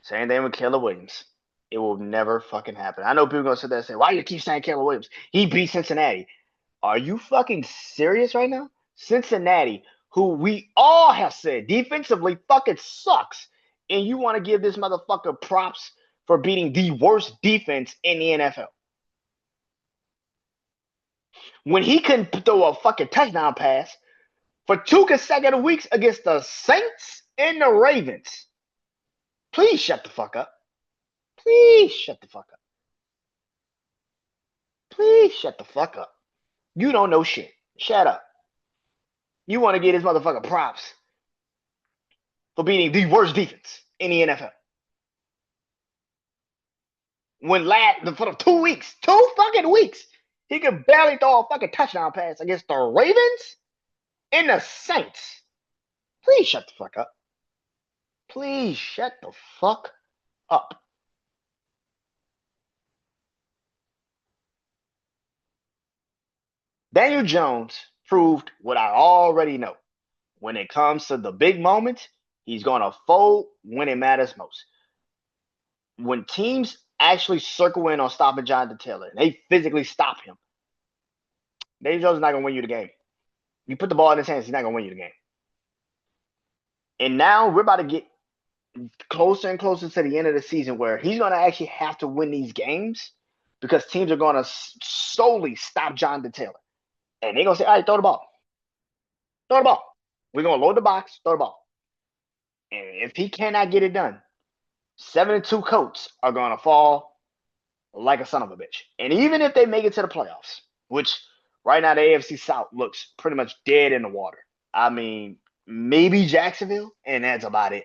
Same thing with Caleb Williams. It will never fucking happen. I know people are gonna sit there and say, "Why do you keep saying Caleb Williams? He beat Cincinnati." Are you fucking serious right now? Cincinnati, who we all have said defensively fucking sucks, and you want to give this motherfucker props for beating the worst defense in the NFL. When he couldn't throw a fucking touchdown pass for 2 consecutive weeks against the Saints and the Ravens. Please shut the fuck up. Please shut the fuck up. Please shut the fuck up. You don't know shit. Shut up. You want to get this motherfucker props for beating the worst defense in the NFL. When for 2 weeks, 2 fucking weeks, he could barely throw a fucking touchdown pass against the Ravens and the Saints. Please shut the fuck up. Please shut the fuck up. Daniel Jones proved what I already know. When it comes to the big moments, he's going to fold when it matters most. When teams actually circle in on stopping Jonathan Taylor, they physically stop him. Daniel Jones is not going to win you the game. You put the ball in his hands, he's not going to win you the game. And now we're about to get closer and closer to the end of the season where he's going to actually have to win these games because teams are going to solely stop Jonathan Taylor. And they're going to say, all right, throw the ball. Throw the ball. We're going to load the box, throw the ball. And if he cannot get it done, 7-2 Colts are going to fall like a son of a bitch. And even if they make it to the playoffs, which right now the AFC South looks pretty much dead in the water. I mean, maybe Jacksonville, and that's about it.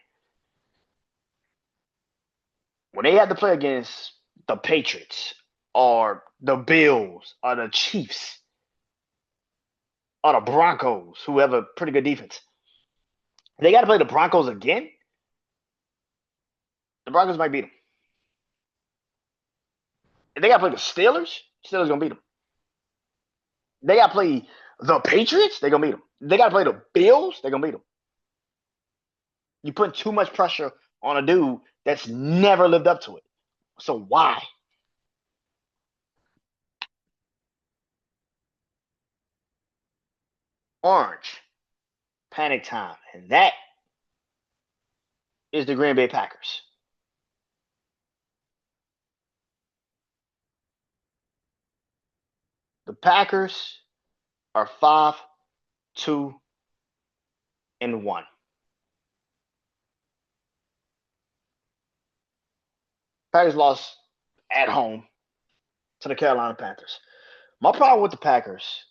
When they have to play against the Patriots or the Bills or the Chiefs or the Broncos, who have a pretty good defense, they got to play the Broncos again. The Broncos might beat them. If they got to play the Steelers, Steelers going to beat them. They got to play the Patriots, they're going to beat them. They got to play the Bills, they're going to beat them. You put too much pressure on a dude that's never lived up to it. So why? Orange, panic time. And that is the Green Bay Packers. The Packers are 5-2-1. Packers lost at home to the Carolina Panthers. My problem with the Packers,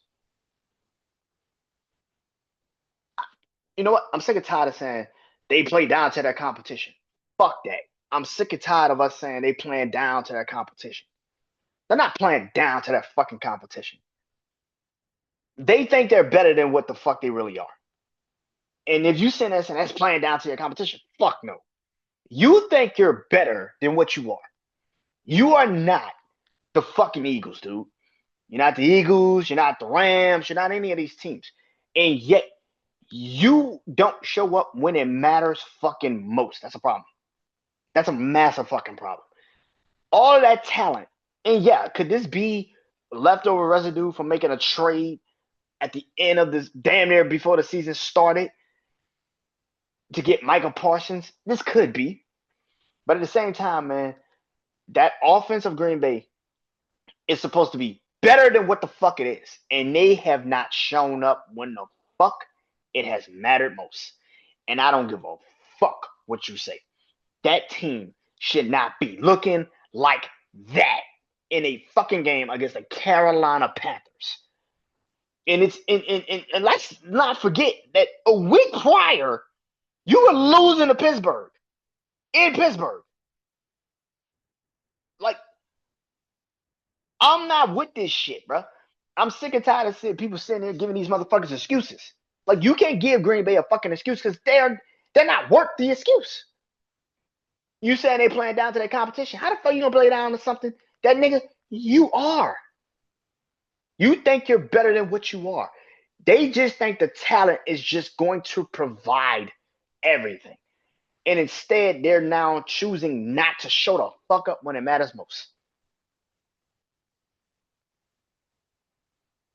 you know what? I'm sick and tired of saying they play down to their competition. Fuck that. I'm sick and tired of us saying they playing down to their competition. They're not playing down to that fucking competition. They think they're better than what the fuck they really are. And if you say that and that's playing down to your competition, fuck no. You think you're better than what you are. You are not the fucking Eagles, dude. You're not the Eagles. You're not the Rams. You're not any of these teams. And yet, you don't show up when it matters fucking most. That's a problem. That's a massive fucking problem. All of that talent. And yeah, could this be leftover residue from making a trade at the end of this damn near before the season started to get Michael Parsons? This could be. But at the same time, man, that offense of Green Bay is supposed to be better than what the fuck it is. And they have not shown up when the fuck it has mattered most. And I don't give a fuck what you say. That team should not be looking like that in a fucking game against the Carolina Panthers. And it's and let's not forget that a week prior, you were losing to Pittsburgh. In Pittsburgh. Like, I'm not with this shit, bro. I'm sick and tired of seeing people sitting there giving these motherfuckers excuses. Like, you can't give Green Bay a fucking excuse because they're not worth the excuse. You saying they playing down to their competition. How the fuck you gonna play down to something that nigga you are? You think you're better than what you are. They just think the talent is just going to provide everything. And instead, they're now choosing not to show the fuck up when it matters most.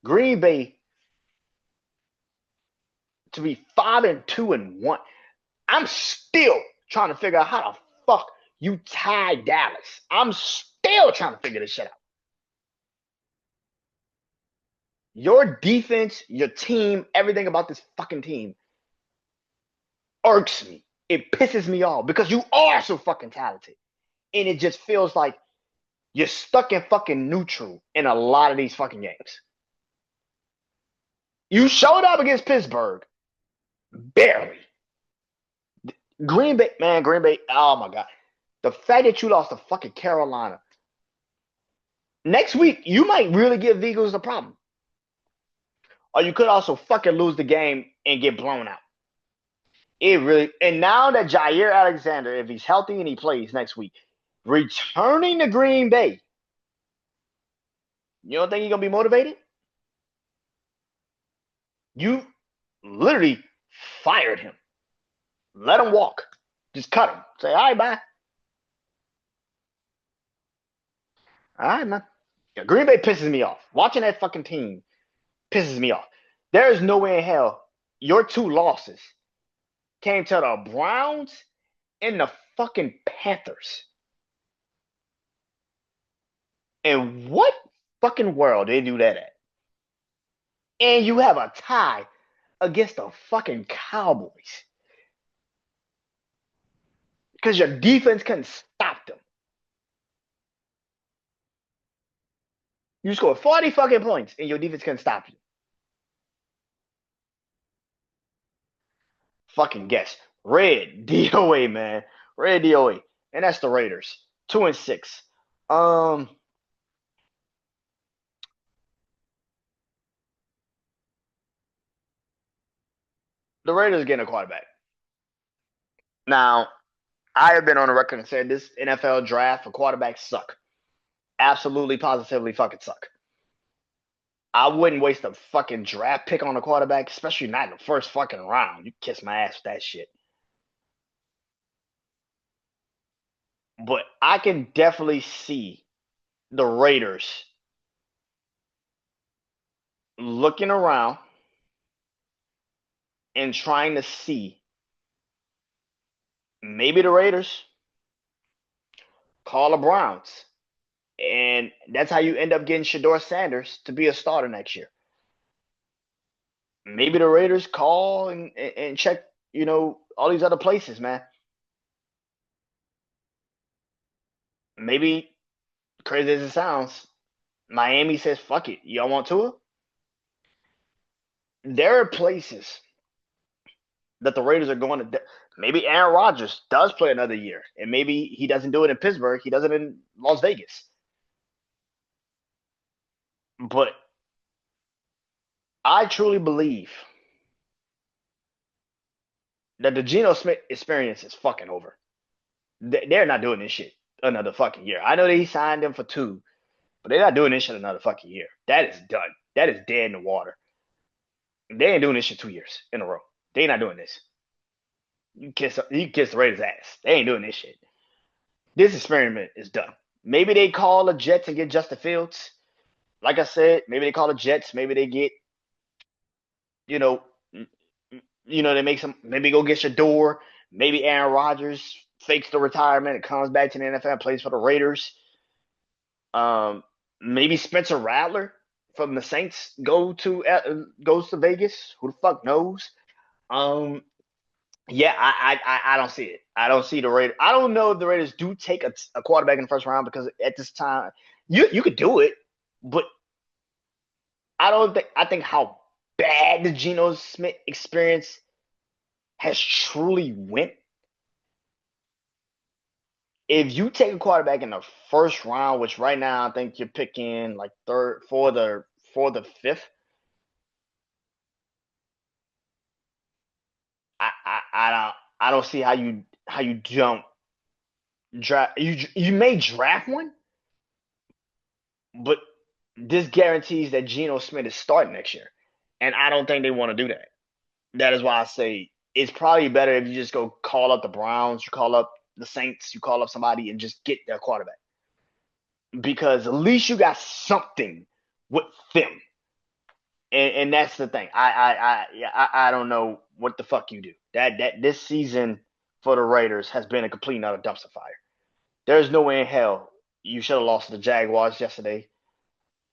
Green Bay to be 5-2-1. I'm still trying to figure out how the fuck you tied Dallas. I'm still trying to figure this shit out. Your defense, your team, everything about this fucking team irks me. It pisses me off because you are so fucking talented. And it just feels like you're stuck in fucking neutral in a lot of these fucking games. You showed up against Pittsburgh. Barely. Green Bay, oh my God. The fact that you lost to fucking Carolina. Next week, you might really give the Eagles a problem. Or you could also fucking lose the game and get blown out. It really, and now that Jair Alexander, if he's healthy and he plays next week, returning to Green Bay, you don't think he's gonna be motivated? You literally fired him. Let him walk. Just cut him. Say, all right, bye. All right, man. Yeah, Green Bay pisses me off. Watching that fucking team pisses me off. There is no way in hell your two losses came to the Browns and the fucking Panthers. In what fucking world they do that at? And you have a tie against the fucking Cowboys. Because your defense couldn't stop them. You scored 40 fucking points and your defense couldn't stop you. Fucking guess. Red DOA, man. Red DOA. And that's the Raiders. 2-6. The Raiders getting a quarterback. Now, I have been on the record and said this NFL draft for quarterbacks suck. Absolutely, positively fucking suck. I wouldn't waste a fucking draft pick on a quarterback, especially not in the first fucking round. You kiss my ass with that shit. But I can definitely see the Raiders looking around and trying to see maybe the Raiders call the Browns. And that's how you end up getting Shedeur Sanders to be a starter next year. Maybe the Raiders call and check, all these other places, man. Maybe, crazy as it sounds, Miami says, fuck it. Y'all want Tua? There are places that the Raiders are going to. Maybe Aaron Rodgers does play another year. And maybe he doesn't do it in Pittsburgh. He does it in Las Vegas. But I truly believe that the Geno Smith experience is fucking over. They're not doing this shit another fucking year. I know they signed him for 2, but they're not doing this shit another fucking year. That is done. That is dead in the water. They ain't doing this shit 2 years in a row. They not doing this. You kiss the Raiders' ass. They ain't doing this shit. This experiment is done. Maybe they call the Jets and get Justin Fields. Like I said, maybe they call the Jets. Maybe they get, you know, they make some. Maybe go get Shador. Maybe Aaron Rodgers fakes the retirement and comes back to the NFL and plays for the Raiders. Um, maybe Spencer Rattler from the Saints goes to Vegas. Who the fuck knows? Um, yeah, I don't see it. I don't see the Raiders. I don't know if the Raiders do take a quarterback in the first round because at this time you could do it, but I don't think I think how bad the Geno Smith experience has truly went. If you take a quarterback in the first round, which right now I think you're picking like third for the fifth, I don't see how you don't draft you may draft one, but this guarantees that Geno Smith is starting next year, and I don't think they want to do that. That is why I say it's probably better if you just go call up the Browns, you call up the Saints, you call up somebody and just get their quarterback because at least you got something with them. And that's the thing. I don't know what the fuck you do. That this season for the Raiders has been a complete and utter dumpster fire. There's no way in hell you should have lost to the Jaguars yesterday.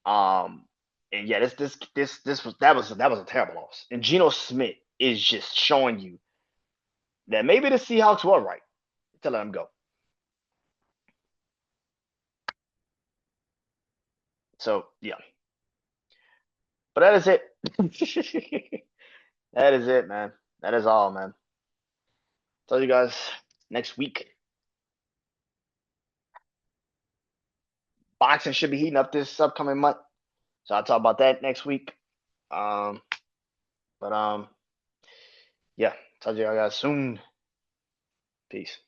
Um, and yeah, this was a terrible loss. And Geno Smith is just showing you that maybe the Seahawks were right to let him go. So yeah, but that is it. That is it, man. That is all, man. Tell you guys next week. Boxing should be heating up this upcoming month, so I'll talk about that next week. Um, but yeah, tell you guys soon. Peace.